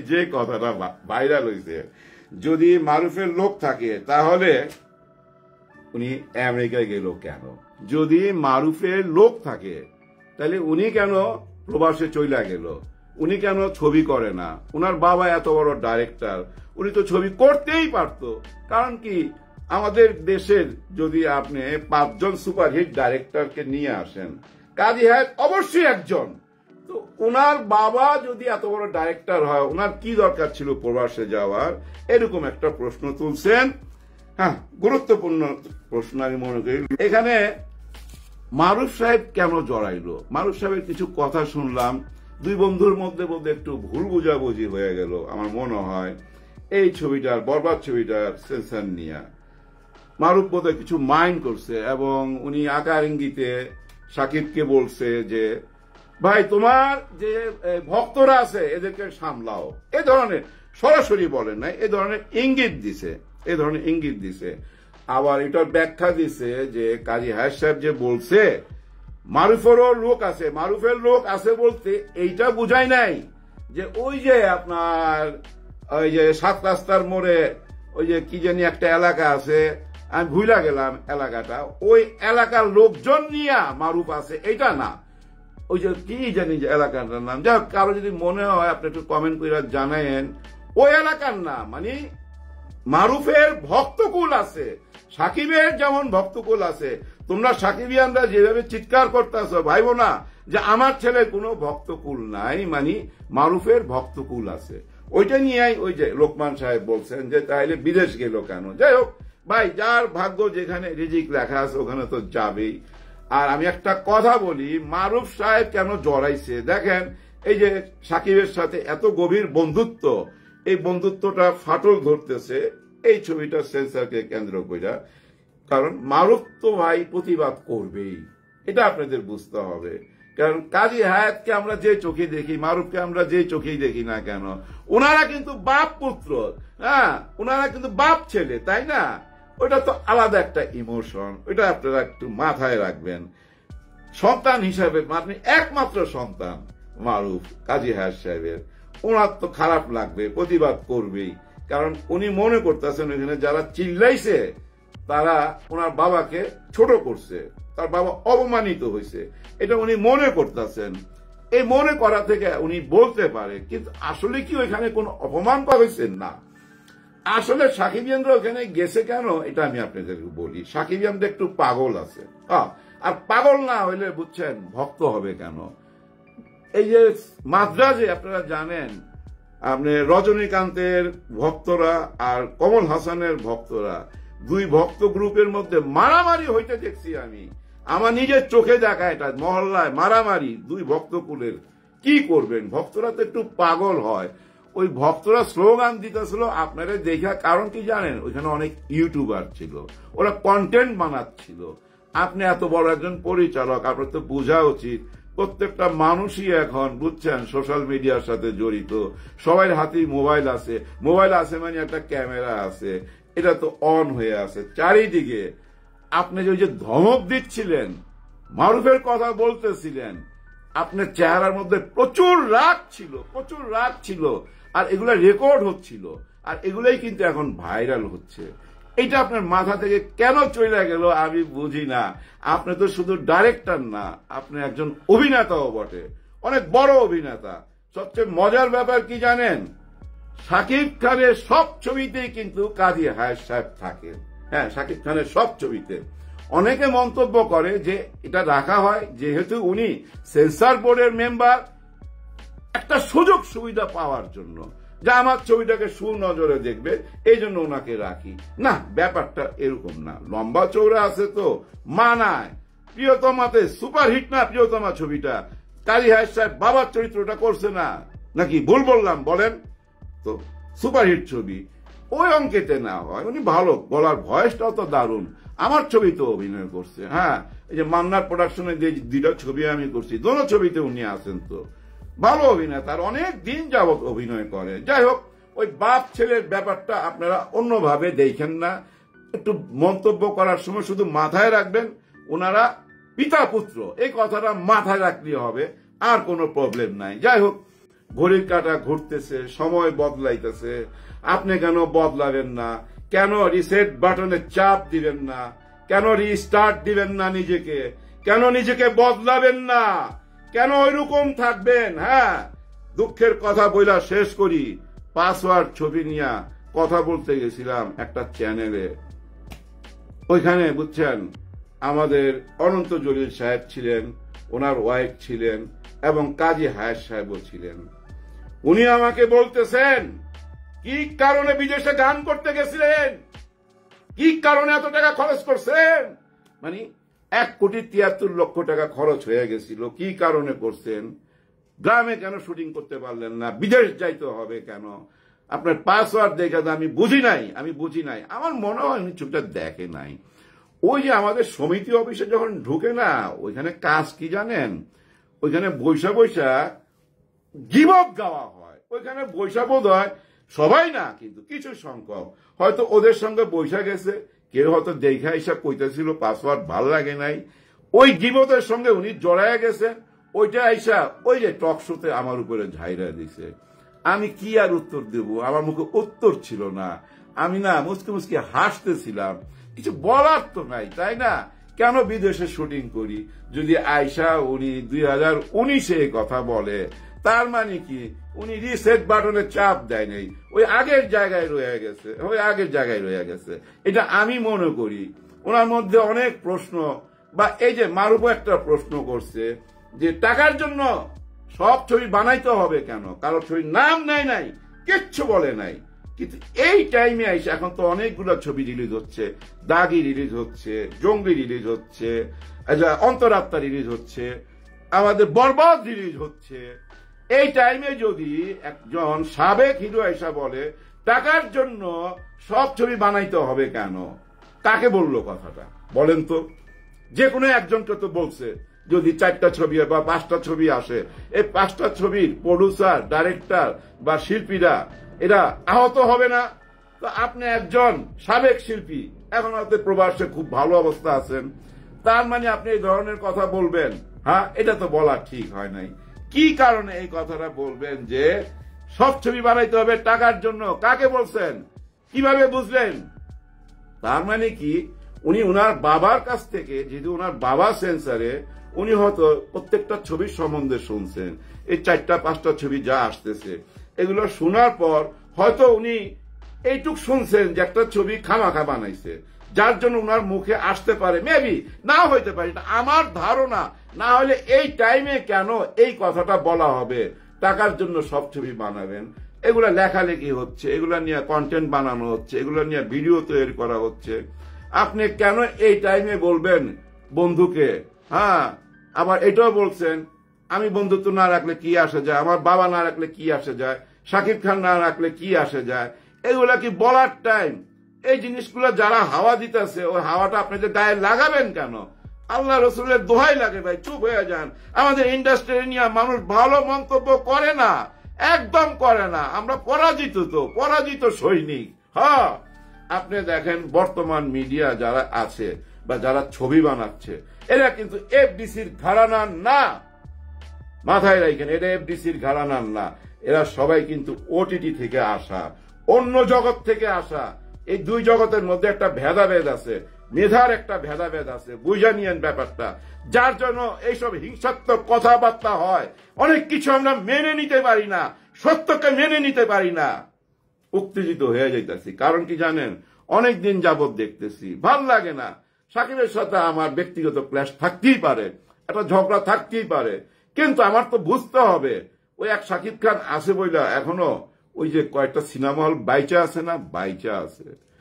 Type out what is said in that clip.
যে কথাটা ভাইরাল হয়েছে, যদি মারুফের লোক থাকে তাহলে উনি আমেরিকায় গেল কেন? যদি মারুফের লোক থাকে তাহলে উনি কেন প্রবাসে চইলা গেল? উনি কেন ছবি করে না? উনার বাবা এত বড় ডাইরেক্টর, উনি তো ছবি করতেই পারত। কারণ কি, আমাদের দেশের যদি আপনি 5 জন সুপারহিট ডাইরেক্টরকে নিয়ে আসেন, কাজী হায়াৎ অবশ্যই একজন। তো উনার বাবা যদি এত বড় ডাইরেক্টর হয়, উনার কি দরকার ছিল প্রবাসে যাওয়ার? এরকম একটা প্রশ্ন তুলছেন। হ্যাঁ, গুরুত্বপূর্ণ প্রশ্ন আমি মনে করি। এখানে মারুফ সাহেব কেন জড়াইলো? মারুফ সাহেবের কিছু কথা শুনলাম, দুই বন্ধুর মধ্যে একটু ভুল বোঝাবুঝি হয়ে গেল আমার মনে হয় এই ছবিটার, বরবাদ ছবিটার সেন্সার নিয়ে। মারুফ বোধহয় কিছু মাইন্ড করছে এবং উনি আকার ইঙ্গিতে শাকিবকে বলছে যে ভাই তোমার যে ভক্তরা আছে এদেরকে সামলাও, এ ধরনের, সরাসরি বলেন নাই, এ ধরনের ইঙ্গিত দিছে। আবার এটার ব্যাখ্যা দিছে যে কাজী হায়াৎ সাহেব যে বলছে মারুফেরও লোক আছে, মারুফের লোক আছে বলতে এইটা বুঝাই নাই যে ওই যে আপনার ওই যে 7 রাস্তার মোড়ে ওই যে কি জানি একটা এলাকা আছে, আমি ভুলা গেলাম এলাকাটা, ওই এলাকার লোকজন নিয়ে মারুফ আছে, এটা না। ওই যে কি জানি যে এলাকাটার নাম, যাই হোক, কারো যদি মনে হয় আপনি একটু কমেন্ট করে জানায়েন। ওই এলাকার নাম মানে মারুফের ভক্তকুল আছে, সাকিবের যেমন ভক্তকুল আছে। তোমরা সাকিবিয়ানরা যেভাবে চিৎকার করতেছো ভাই বোনা যে আমার ছেলে কোনো ভক্তকুল নাই, মানে মারুফের ভক্তকুল আছে, ওইটা নিয়েই ওই যে লোকমান সাহেব বলছেন যে তাইলে বিদেশ গেল কেন? যাই হোক ভাই, যার ভাগ্য যেখানে রিজিক লেখা আছে ওখানে তো যাবেই। আর আমি একটা কথা বলি, মারুফ সাহেব কেন জড়াইছে দেখেন, এই যে সাকিবের সাথে এত গভীর বন্ধুত্ব, এই বন্ধুত্বটা ফাটল ধরতেছে এই ছবিটা সেন্সারকে কেন্দ্র করে। কারণ মারুফ তো ভাই প্রতিবাদ করবেই, এটা আপনাদের বুঝতে হবে। কারণ কাজী হায়াতকে আমরা যে চোখে দেখি, মারুফকে আমরা যে চোখেই দেখি না কেন, ওনারা কিন্তু বাপ পুত্র, হ্যাঁ, ওনারা কিন্তু বাপ ছেলে, তাই না? ওইটা তো আলাদা একটা ইমোশন, ওইটা আপনারা একটু মাথায় রাখবেন। সন্তান হিসাবে মানে একমাত্র সন্তান মারুফ কাজী হায়াৎ সাহেবের, ওনার তো খারাপ লাগবে, প্রতিবাদ করবেই। কারণ উনি মনে করতেছেন ওইখানে যারা চিল্লাইছে তারা ওনার বাবাকে ছোট করছে, তার বাবা অপমানিত হয়েছে, এটা উনি মনে করতেছেন। এই মনে করা থেকে উনি বলতে পারে, কিন্তু আসলে কি ওইখানে কোনো অপমান করেছেন না। আসলে সাকিবিয়ানরা ওখানে গেছে কেন এটা আমি আপনাদেরকে বলি। সাকিবিয়ানদের একটু পাগল আছে, আর পাগল না হইলে বুঝছেন ভক্ত হবে কেন? এই যে মাদ্রাজে আপনারা জানেন, আপনি রজনীকান্তের ভক্তরা আর কমল হাসানের ভক্তরা, দুই ভক্ত গ্রুপের মধ্যে মারামারি হইতে দেখছি আমি, আমার নিজের চোখে দেখা। এটা মহল্লায় মারামারি দুই ভক্তকুলের, কি করবেন? ভক্তরা তো একটু পাগল হয়। ওই ভক্তরা স্লোগান দিতেছিল আপনারা দেখা, কারণ কি জানেন, ওইখানে অনেক ইউটিউবার ছিল, ওরা কন্টেন্ট বানাচ্ছিল। আপনি এত বড় একজন পরিচালক, আপনার তো বোঝা উচিত প্রত্যেকটা মানুষই এখন বুঝছেন সোশ্যাল মিডিয়ার সাথে জড়িত, সবাই হাতেই মোবাইল আছে, মোবাইল আছে মানে একটা ক্যামেরা আছে, এটা তো অন হয়ে আছে চারিদিকে। আপনি যে ধমক দিচ্ছিলেন, মারুফের কথা বলতেছিলেন, আপনার চেহারার মধ্যে প্রচুর রাগ ছিল, আর এগুলা রেকর্ড হচ্ছিল, আর এগুলাই কিন্তু এখন ভাইরাল হচ্ছে। এটা আপনার মাথা থেকে কেন চলে গেল আমি বুঝি না। আপনি তো শুধু ডাইরেক্টর না, আপনি একজন অভিনেতাও বটে, অনেক বড় অভিনেতা। সবচেয়ে মজার ব্যাপার কি জানেন, শাকিব খানের সব ছবিতেই কিন্তু কাজী হায়াৎ সাহেব থাকে। হ্যাঁ, শাকিব খানের সব ছবিতে। অনেকে মন্তব্য করে যে এটা রাখা হয় যেহেতু উনি সেন্সর বোর্ডের মেম্বার, একটা সুযোগ সুবিধা পাওয়ার জন্য, যা আমার ছবিটাকে সুনজরে দেখবে এই জন্য ওনাকে রাখি। না, ব্যাপারটা এরকম না। লম্বা চৌড়া আছে তো মানায়। প্রিয়তমাতে সুপারহিট না প্রিয়তমা ছবিটা, কাজী হায়াৎ সাহেব বাবার চরিত্রটা করছে না, নাকি ভুল বললাম বলেন তো? সুপারহিট ছবি, ওই অঙ্কেতে না হয়। উনি ভালো, গলার ভয়েসটাও তো দারুণ। আমার ছবিতে অভিনয় করছে। হ্যাঁ, এই যে মান্নার প্রোডাকশনে যে 2টা ছবি আমি করছি, দোনো ছবিতে উনি আছেন, তো ভালো অভিনেতা, অনেক দিন যাবত অভিনয় করে। যাই হোক, ওই বাপ ছেলের ব্যাপারটা আপনারা অন্যভাবে দেখেন না। একটু মন্তব্য করার সময় শুধু মাথায় রাখবেন ওনারা পিতা পুত্র, এই কথাটা মাথায় রাখলে হবে, আর কোনো প্রবলেম নাই। যাই হোক, ঘড়ির কাঁটা ঘুরতেছে, সময় বদলাইতেছে, আপনি কেন বদলাবেন না? কেন রিসেট বাটনে চাপ দিবেন না? কেন রিস্টার্ট দিবেন না নিজেকে? কেন নিজেকে বদলাবেন না? কেন ওইরকম থাকবেন? হ্যাঁ, দুঃখের কথা বইলা শেষ করি। পাসওয়ার্ড ছবি নিয়ে কথা বলতে গেছিলাম একটা চ্যানেলে, ওইখানে বুঝছেন আমাদের অনন্ত জলিল সাহেব ছিলেন, ওনার ওয়াইফ ছিলেন এবং কাজী হায়াত সাহেবও ছিলেন। উনি আমাকে বলতেছেন কি কারণে বিদেশে গান করতে গেছিলেন, কি কারণে এত টাকা খরচ করছেন, মানে 1,73,00,000 টাকা খরচ হয়ে গেছিল, কি কারণে করছেন? গ্রামে কেন শুটিং করতে পারলেন না? বিদেশ যাইতে হবে কেন? আপনার পাসওয়ার্ড দেখে আমি বুঝি নাই। আমার মনে হয় উনি চুপটা দেখে নাই। ওই যে আমাদের সমিতি অফিসে যখন ঢুকে না, ওইখানে কাজ কি জানেন? ওইখানে বৈশা গিবত গাওয়া হয়। ওইখানে বৈশা বোধ হয় সবাই না, কিন্তু কিছু সংখ্যক হয়তো ওদের সঙ্গে বৈশা গেছে, কেউ হয়তো দেখা হিসাব কইতেছিল পাসওয়ার্ড ভাল লাগে নাই, ওই গিবতের সঙ্গে উনি জড়ায় গেছে। ওইটা আইসা ওই যে টক শোতে আমার উপরে ঝাইরা দিছে। আমি কি আর উত্তর দেব? আমার মুখে উত্তর ছিল না। আমি না মুসকি হাসতেছিলাম। কিছু বলার তো নাই, তাই না? কেন বিদেশে শুটিং করি? যদি আয়সা উনি 2019-এ কথা বলে, তার মানে কি উনি রিসেট বাটনে চাপ দেয় নাই, ওই আগের জায়গায় রয়ে গেছে। এটা আমি মনে করি। ওনার মধ্যে অনেক প্রশ্ন, বা এই যে মারুফও একটা প্রশ্ন করছে যে টাকার জন্য সব ছবি বানাইতে হবে কেন? কারোর ছবির নাম নেয় নাই, কিচ্ছু বলে নাই। কিন্তু এই টাইমে আইসে এখন তো অনেকগুলো ছবি রিলিজ হচ্ছে, দাগি রিলিজ হচ্ছে, জঙ্গলি রিলিজ হচ্ছে, অন্তরাত্মা রিলিজ হচ্ছে, আমাদের বরবাদ রিলিজ হচ্ছে। এই টাইমে যদি একজন সাবেক হিরো এসা বলে টাকার জন্য সব ছবি বানাইতে হবে কেন, কাকে বললো কথাটা বলেন তো? যে কোনো একজনকে তো বলছে। যদি 4টা ছবি বা 5টা ছবি আসে, এই 5টা ছবির প্রডিউসার, ডাইরেক্টর বা শিল্পীরা এরা আহত হবে না? তো আপনি একজন সাবেক শিল্পী, এখন হয়তো প্রবাসে খুব ভালো অবস্থা আছেন, তার মানে আপনি এই ধরনের কথা বলবেন? হ্যাঁ, এটা তো বলা ঠিক হয় নাই। কি কারণে এই কথাটা বলবেন যে সব ছবি বানাইতে হবে টাকার জন্য? কাকে বলছেন? কিভাবে বুঝলেন? তার মানে কি উনি ওনার বাবার কাছ থেকে, যেহেতু ওনার বাবা সেন্সারে, উনি হয়তো প্রত্যেকটা ছবির সম্বন্ধে শুনছেন। এই 4টা 5টা ছবি যা আসতেছে, এগুলো শোনার পর হয়তো উনি এইটুক শুনছেন যে একটা ছবি খামাখা বানাইছে, যার জন্য উনার মুখে আসতে পারে, মেবি না হইতে পারে, এটা আমার ধারণা। না হলে এই টাইমে কেন এই কথাটা বলা হবে টাকার জন্য সব ছবি বানাবেন? এগুলা লেখালেখি হচ্ছে, এগুলা নিয়ে কন্টেন্ট বানানো হচ্ছে, এগুলা নিয়ে ভিডিও তৈরি করা হচ্ছে। আপনি কেন এই টাইমে বলবেন বন্ধুকে? হ্যাঁ, আবার এটাও বলছেন আমি বন্ধুত্ব না রাখলে কি আসে যায়, আমার বাবা না রাখলে কি আসে যায়, শাকিব খান না রাখলে কি আসে যায়? এগুলা কি বলার টাইম? এই জিনিসগুলো যারা হাওয়া দিতেছে, ওই হাওয়াটা আপনি যে গায়ে লাগাবেন কেন? আল্লাহ রসুলের দোহাই লাগে ভাই, চুপ হয়ে যান। আমাদের ইন্ডাস্ট্রি নিয়ে মানুষ ভালো মন্তব্য করে না, একদম করে না। আমরা পরাজিত সৈনিক। হ্যাঁ, আপনি দেখেন বর্তমান মিডিয়া যারা আছে বা যারা ছবি বানাচ্ছে, এরা কিন্তু এফডিসির ঘরানার না, মাথায় রাখেন, এটা এফডিসির ঘরানার না। এরা সবাই কিন্তু ওটিটি থেকে আসা, অন্য জগৎ থেকে আসা। এই দুই জগতের মধ্যে একটা ভেদাভেদ আছে, মেধার একটা ভেদাভেদ আছে, বুঝা নিয়েন ব্যাপারটা। যার জন্য এইসব হিংসাত্মক কথাবার্তা হয়। অনেক কিছু আমরা মেনে নিতে পারি না, সত্যকে মেনে নিতে পারি না, উত্তেজিত হয়ে যাইতেছি। কারণ কি জানেন? অনেক দিন যাবৎ দেখতেছি, ভাল লাগে না। সাকিবের সাথে আমার ব্যক্তিগত ক্ল্যাশ থাকতেই পারে, একটা ঝগড়া থাকতেই পারে, কিন্তু আমার তো বুঝতে হবে ওই এক সাকিব খান আছে বইলা এখনো ওই যে কয়েকটা সিনেমা হল বাইচা আছে না, বাইচা আছে।